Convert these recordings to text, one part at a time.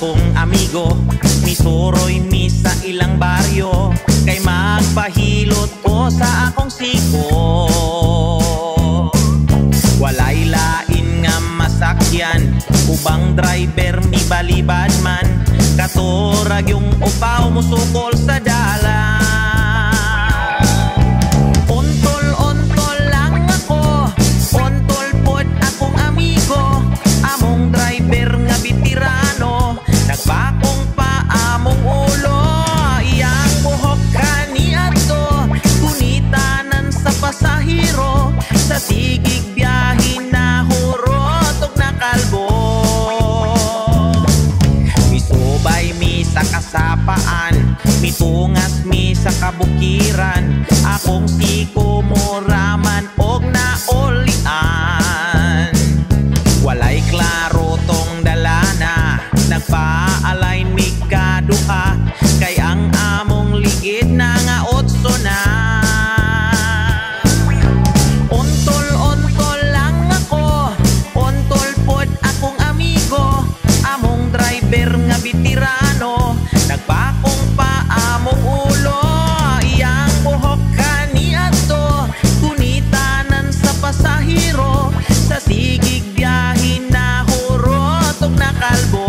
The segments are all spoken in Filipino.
akong amigo, misuroy mi sa ilang baryo, kay magpahilot ko sa akong siko. Walay lain nga masakyan, ubang driver mi balibad man, katurag yung upaw musukol sa dalan. Ontol-ontol lang ako, ontol pod akong amigo, among driver nga bitirano, nagbakong pa among ulo. Iyang buhok kaniadto, kunitanan sa pasahero, sa sigig biyahin na hurot ug nakalbo. Misubay mi sa kasapaan, mitungas mi sa kabukiran, akong siko moraman og naulian. Walay klaro tong dalana, nagpa-align mi kaduha, kay ang among ligid na nga otso na. Ontol-ontol lang ako, ontol pod akong amigo, among driver nga bitirano, nagbakong pa among ulo. Iyang buhok kaniadto, kunitanan sa pasahero, sa sigig biyahin na hurot ug nakalbo.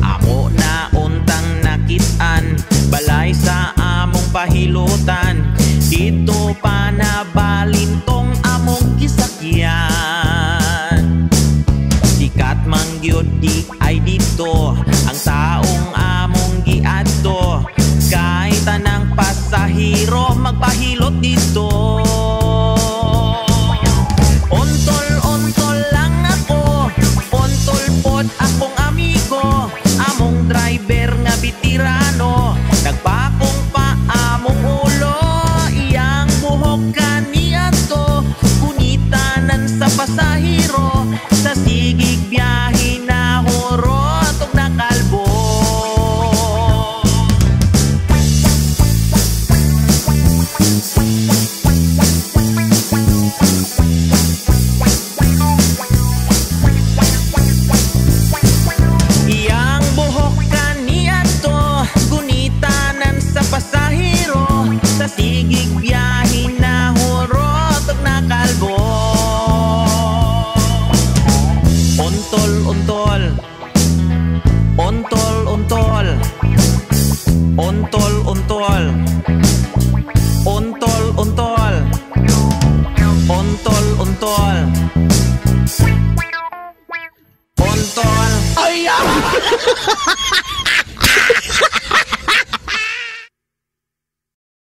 Amo na untang nakitaan, balay sa among pahilutan, dito pa na balintong among gisakyan. Sikat mangyod di ay dito, ang taong among giadto, kay tanang pasahero magpahilot dito. Ontol-ontol lang ako, ontol pod akong amigo, among driver nga bitirano, nagbakong pa among ulo. Iyang buhok kaniadto, kunitanan sa pasahero, sa sigig biyahin na hurot ug nakalbo. Iyang buhok kaniadto, kunitanan sa pasahero, sa sigig biyahin na hurot ug nakalbo. Ontol-ontol, ontol-ontol, ontol-ontol, ontol-ontol, ontol-ontol, ontol. Ay!